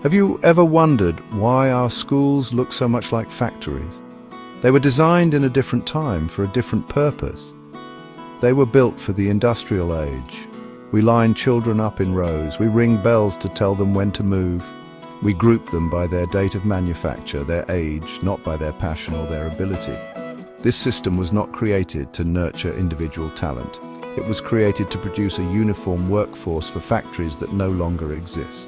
Have you ever wondered why our schools look so much like factories? They were designed in a different time for a different purpose. They were built for the industrial age. We line children up in rows. We ring bells to tell them when to move. We group them by their date of manufacture, their age, not by their passion or their ability. This system was not created to nurture individual talent. It was created to produce a uniform workforce for factories that no longer exist.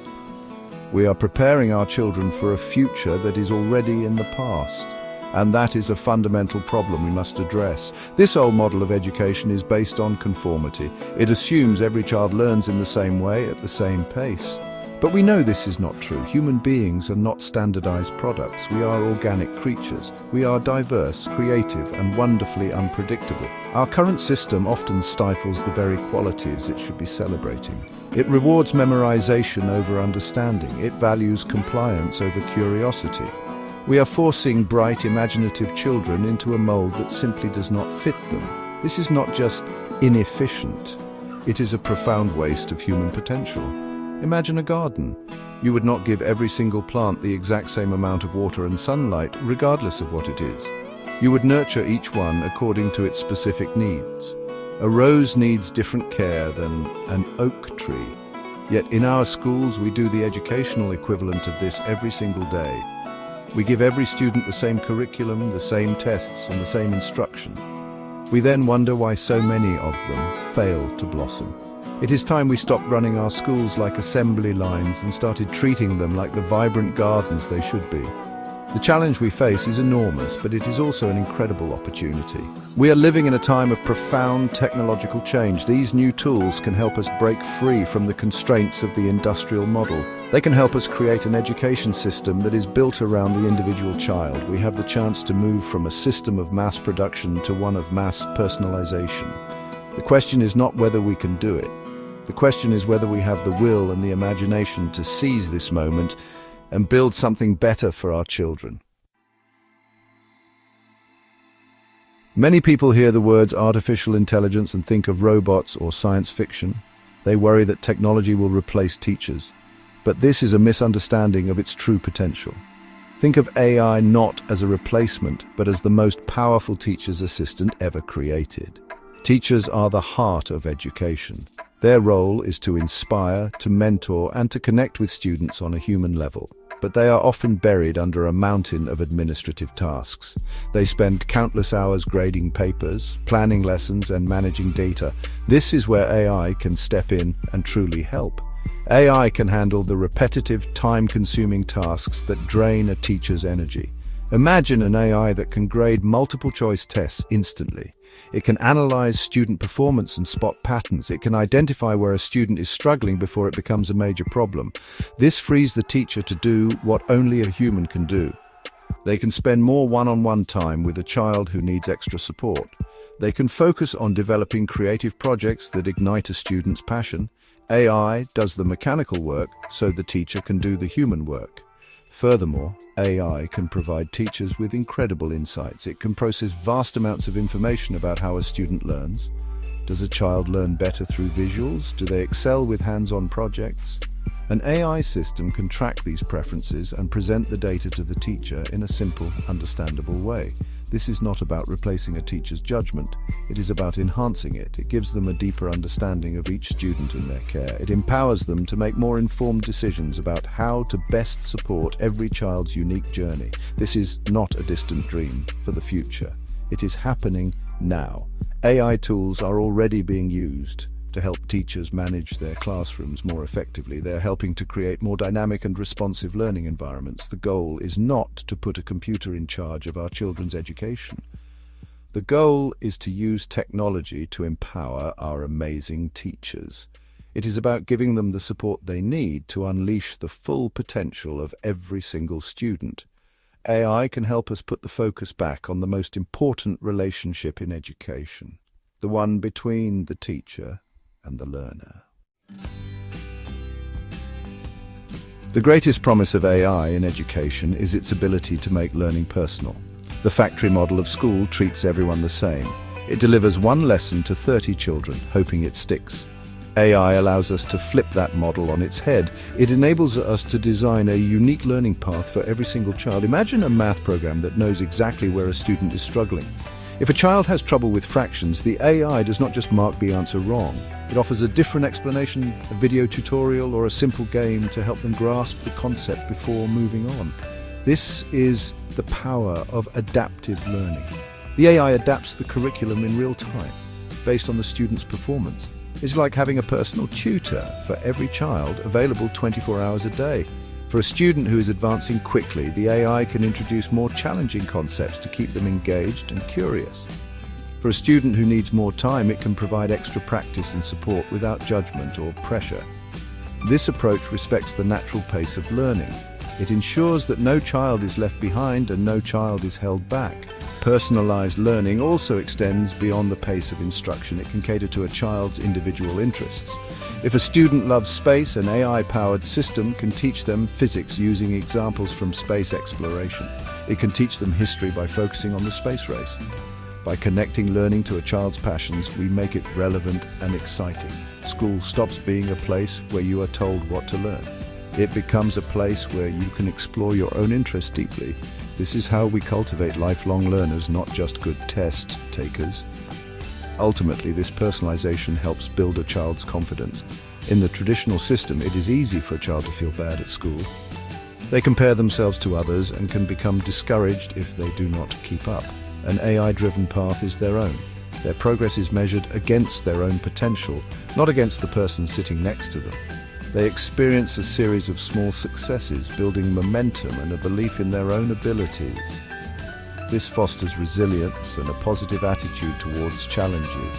We are preparing our children for a future that is already in the past. And that is a fundamental problem we must address. This old model of education is based on conformity. It assumes every child learns in the same way at the same pace. But we know this is not true. Human beings are not standardized products. We are organic creatures. We are diverse, creative, and wonderfully unpredictable. Our current system often stifles the very qualities it should be celebrating. It rewards memorization over understanding. It values compliance over curiosity. We are forcing bright, imaginative children into a mold that simply does not fit them. This is not just inefficient. It is a profound waste of human potential. Imagine a garden. You would not give every single plant the exact same amount of water and sunlight, regardless of what it is. You would nurture each one according to its specific needs. A rose needs different care than an oak tree. Yet in our schools, we do the educational equivalent of this every single day. We give every student the same curriculum, the same tests, and the same instruction. We then wonder why so many of them fail to blossom. It is time we stopped running our schools like assembly lines and started treating them like the vibrant gardens they should be. The challenge we face is enormous, but it is also an incredible opportunity. We are living in a time of profound technological change. These new tools can help us break free from the constraints of the industrial model. They can help us create an education system that is built around the individual child. We have the chance to move from a system of mass production to one of mass personalization. The question is not whether we can do it. The question is whether we have the will and the imagination to seize this moment and build something better for our children. Many people hear the words artificial intelligence and think of robots or science fiction. They worry that technology will replace teachers. But this is a misunderstanding of its true potential. Think of AI not as a replacement, but as the most powerful teacher's assistant ever created. Teachers are the heart of education. Their role is to inspire, to mentor, and to connect with students on a human level. But they are often buried under a mountain of administrative tasks. They spend countless hours grading papers, planning lessons, and managing data. This is where AI can step in and truly help. AI can handle the repetitive, time-consuming tasks that drain a teacher's energy. Imagine an AI that can grade multiple-choice tests instantly. It can analyze student performance and spot patterns. It can identify where a student is struggling before it becomes a major problem. This frees the teacher to do what only a human can do. They can spend more one-on-one time with a child who needs extra support. They can focus on developing creative projects that ignite a student's passion. AI does the mechanical work so the teacher can do the human work. Furthermore, AI can provide teachers with incredible insights. It can process vast amounts of information about how a student learns. Does a child learn better through visuals? Do they excel with hands-on projects? An AI system can track these preferences and present the data to the teacher in a simple, understandable way. This is not about replacing a teacher's judgment. It is about enhancing it. It gives them a deeper understanding of each student in their care. It empowers them to make more informed decisions about how to best support every child's unique journey. This is not a distant dream for the future. It is happening now. AI tools are already being used to help teachers manage their classrooms more effectively. They're helping to create more dynamic and responsive learning environments. The goal is not to put a computer in charge of our children's education. The goal is to use technology to empower our amazing teachers. It is about giving them the support they need to unleash the full potential of every single student. AI can help us put the focus back on the most important relationship in education, the one between the teacher and the learner. The greatest promise of AI in education is its ability to make learning personal. The factory model of school treats everyone the same. It delivers one lesson to 30 children, hoping it sticks. AI allows us to flip that model on its head. It enables us to design a unique learning path for every single child. Imagine a math program that knows exactly where a student is struggling. If a child has trouble with fractions, the AI does not just mark the answer wrong. It offers a different explanation, a video tutorial, or a simple game to help them grasp the concept before moving on. This is the power of adaptive learning. The AI adapts the curriculum in real time, based on the student's performance. It's like having a personal tutor for every child, available 24 hours a day. For a student who is advancing quickly, the AI can introduce more challenging concepts to keep them engaged and curious. For a student who needs more time, it can provide extra practice and support without judgment or pressure. This approach respects the natural pace of learning. It ensures that no child is left behind and no child is held back. Personalized learning also extends beyond the pace of instruction. It can cater to a child's individual interests. If a student loves space, an AI-powered system can teach them physics using examples from space exploration. It can teach them history by focusing on the space race. By connecting learning to a child's passions, we make it relevant and exciting. School stops being a place where you are told what to learn. It becomes a place where you can explore your own interests deeply. This is how we cultivate lifelong learners, not just good test takers. Ultimately, this personalization helps build a child's confidence. In the traditional system, it is easy for a child to feel bad at school. They compare themselves to others and can become discouraged if they do not keep up. An AI-driven path is their own. Their progress is measured against their own potential, not against the person sitting next to them. They experience a series of small successes, building momentum and a belief in their own abilities. This fosters resilience and a positive attitude towards challenges,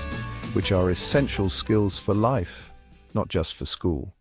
which are essential skills for life, not just for school.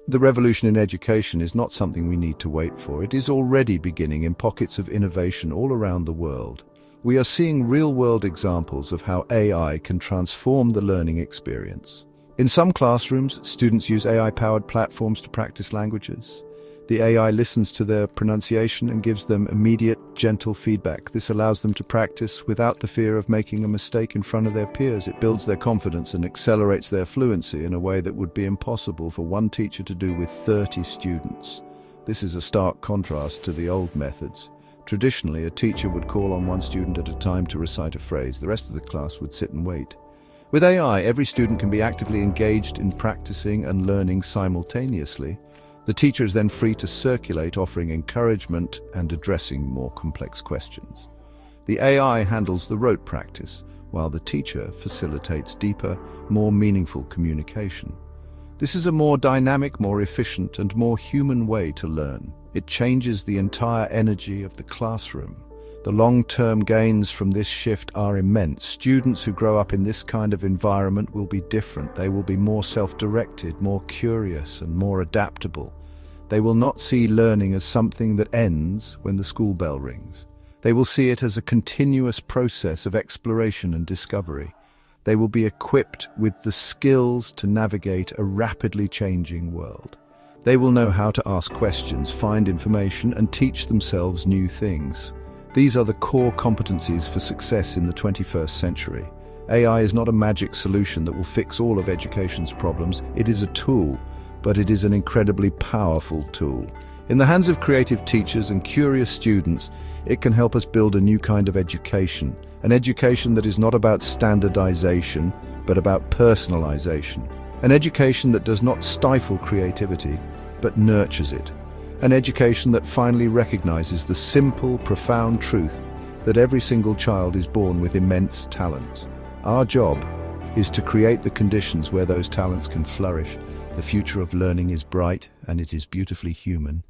The revolution in education is not something we need to wait for. It is already beginning in pockets of innovation all around the world. We are seeing real-world examples of how AI can transform the learning experience. In some classrooms, students use AI-powered platforms to practice languages. The AI listens to their pronunciation and gives them immediate, gentle feedback. This allows them to practice without the fear of making a mistake in front of their peers. It builds their confidence and accelerates their fluency in a way that would be impossible for one teacher to do with 30 students. This is a stark contrast to the old methods. Traditionally, a teacher would call on one student at a time to recite a phrase. The rest of the class would sit and wait. With AI, every student can be actively engaged in practicing and learning simultaneously. The teacher is then free to circulate, offering encouragement and addressing more complex questions. The AI handles the rote practice, while the teacher facilitates deeper, more meaningful communication. This is a more dynamic, more efficient, and more human way to learn. It changes the entire energy of the classroom. The long-term gains from this shift are immense. Students who grow up in this kind of environment will be different. They will be more self-directed, more curious, and more adaptable. They will not see learning as something that ends when the school bell rings. They will see it as a continuous process of exploration and discovery. They will be equipped with the skills to navigate a rapidly changing world. They will know how to ask questions, find information, and teach themselves new things. These are the core competencies for success in the 21st century. AI is not a magic solution that will fix all of education's problems. It is a tool, but it is an incredibly powerful tool. In the hands of creative teachers and curious students, it can help us build a new kind of education, an education that is not about standardization, but about personalization. An education that does not stifle creativity, but nurtures it. An education that finally recognizes the simple, profound truth that every single child is born with immense talents. Our job is to create the conditions where those talents can flourish. The future of learning is bright and it is beautifully human.